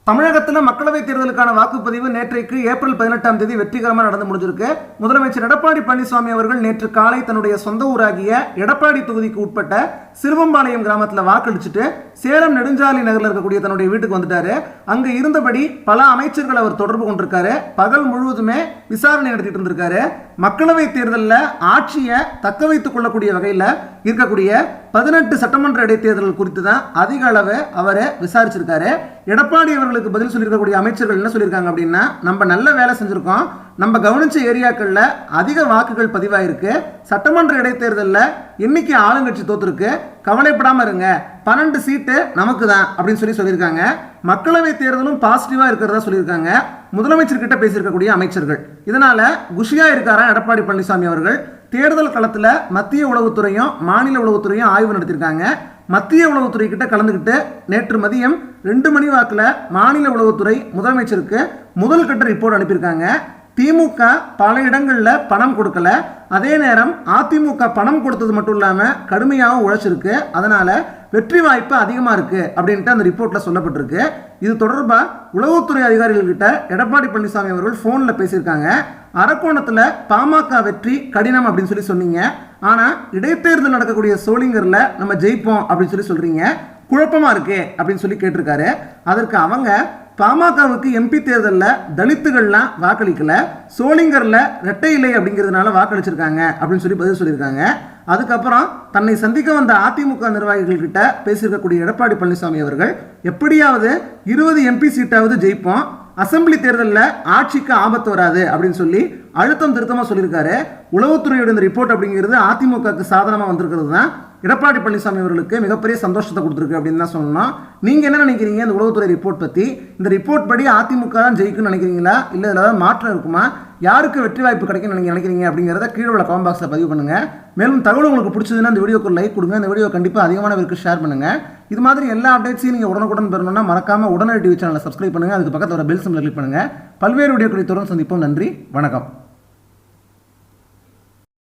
தமிழகத்தில் மக்களவைத் தேர்தலுக்கான வாக்குப்பதிவு நேற்றைக்கு ஏப்ரல் 18ஆம் தேதி வெற்றிகரமாக நடந்து முடிஞ்சிருக்கு. முதலமைச்சர் எடப்பாடி பழனிசாமி அவர்கள் நேற்று காலை தன்னுடைய சொந்த ஊராகிய எடப்பாடி தொகுதிக்கு உட்பட்ட சிறுவம்பாளையம் கிராமத்தில் வாக்களிச்சுட்டு சேலம் நெடுஞ்சாலை நகரில் இருக்கக்கூடிய தன்னுடைய வீட்டுக்கு வந்துட்டாரு. அங்க இருந்தபடி பல அமைச்சர்கள் அவர் தொடர்பு கொண்டிருக்காரு. பகல் முழுவதுமே விசாரணை நடத்திட்டு இருந்திருக்காரு. மக்களவைத் தேர்தலில் ஆட்சியை தக்க வைத்துக் கொள்ளக்கூடிய வகையில் இருக்கக்கூடிய 18 சட்டமன்ற இடைத்தேர்தல் குறித்து தான் அதிக அளவு அவர் விசாரிச்சிருக்காரு. எடப்பாடி அவர்களுக்கு பதில் சொல்லியிருக்கக்கூடிய அமைச்சர்கள் என்ன சொல்லியிருக்காங்க அப்படின்னா, நம்ம நல்ல வேலை செஞ்சிருக்கோம், நம்ம கவனிச்ச ஏரியாக்களில் அதிக வாக்குகள் பதிவாயிருக்கு, சட்டமன்ற இடைத்தேர்தலில் இன்னைக்கு ஆளுங்கட்சி தோத்துருக்கு, கவலைப்படாம இருங்க, 12 சீட்டு நமக்கு தான் அப்படின்னு சொல்லியிருக்காங்க. மக்களவை தேர்தலும் பாசிட்டிவா இருக்கிறதா சொல்லியிருக்காங்க முதலமைச்சர் கிட்ட பேசியிருக்கக்கூடிய அமைச்சர்கள். இதனால குஷியா இருக்காரா எடப்பாடி பழனிசாமி அவர்கள். தேர்தல் களத்தில் மத்திய உளவுத்துறையும் மாநில உளவுத்துறையும் ஆய்வு நடத்தியிருக்காங்க. மத்திய உளவுத்துறை கிட்ட கலந்துக்கிட்டு நேற்று மதியம் 2 மணி வாக்கில் மாநில உளவுத்துறை முதலமைச்சருக்கு முதல் கட்ட ரிப்போர்ட் அனுப்பியிருக்காங்க. திமுக பல இடங்களில் பணம் கொடுக்கல, அதே நேரம் அதிமுக பணம் கொடுத்தது மட்டும் இல்லாமல் கடுமையாகவும் உழைச்சிருக்கு, அதனால வெற்றி வாய்ப்பு அதிகமாக இருக்கு அப்படின்ட்டு அந்த ரிப்போர்ட்டில் சொல்லப்பட்டிருக்கு. இது தொடர்பாக உளவுத்துறை அதிகாரிகள்கிட்ட எடப்பாடி பழனிசாமி அவர்கள் ஃபோனில் பேசியிருக்காங்க. அரக்கோணத்தில் பாமக வெற்றி கடினம் அப்படின்னு சொன்னீங்க, ஆனால் இடைத்தேர்தல் நடக்கக்கூடிய சோளிங்கரில் நம்ம ஜெயிப்போம் அப்படின்னு சொல்றீங்க, குழப்பமா இருக்கு அப்படின்னு கேட்டிருக்காரு. அதற்கு அவங்க பாமகவுக்கு எம்பி தேர்தலில் தலித்துகள்லாம் வாக்களிக்கல, சோளிங்கரில் ரெட்டை இலை அப்படிங்கிறதுனால வாக்களிச்சிருக்காங்க அப்படின்னு பதில் சொல்லியிருக்காங்க. அதுக்கப்புறம் தன்னை சந்திக்க வந்த அதிமுக நிர்வாகிகள் கிட்ட பேசியிருக்கக்கூடிய எடப்பாடி பழனிசாமி அவர்கள் எப்படியாவது 20 எம்பி சீட்டாவது ஜெயிப்போம், அசம்பிளி தேர்தலில் ஆட்சிக்கு ஆபத்து வராது அப்படின்னு அழுத்தம் திருத்தமாக சொல்லியிருக்காரு. உளவுத்துறையோட இந்த ரிப்போர்ட் அப்படிங்கிறது அதிமுகவுக்கு சாதனமாக வந்திருக்கிறது தான் எடப்பாடி பழனிசாமி அவர்களுக்கு மிகப்பெரிய சந்தோஷத்தை கொடுத்துருக்கு அப்படின்னு தான் சொல்லணும். நீங்கள் என்ன நினைக்கிறீங்க இந்த உளவுத்துறை ரிப்போர்ட் பற்றி? இந்த ரிப்போர்ட் படி அதிமுக தான் ஜெயிக்கும்னு நினைக்கிறீங்களா, இல்லை இதில் ஏதாவது மாற்றம் இருக்குமா, யாருக்கு வெற்றி வாய்ப்பு கிடைக்கும்னு நீங்கள் நினைக்கிறீங்க அப்படிங்கிறத கீழே உள்ள கமெண்ட் பாக்ஸில் பதிவு பண்ணுங்கள். மேலும் தகவல் உங்களுக்கு பிடிச்சதுன்னா இந்த வீடியோக்கு லைக் கொடுங்க, இந்த வீடியோ கண்டிப்பாக அதிகமான பேருக்கு ஷேர் பண்ணுங்கள். இது மாதிரி எல்லா அப்டேட்ஸையும் நீங்கள் உடனுக்குடன் பெறணும்னா மறக்காமல் உடனடி டிவி சேனலை சப்ஸ்கிரைப் பண்ணுங்கள், அதுக்கு பக்கத்தில் ஒரு பெல் சிம்பிளை கிளிக் பண்ணுங்கள். பல்வேறு வீடியோக்களை தொடர்ந்து சந்திப்போம். நன்றி, வணக்கம்.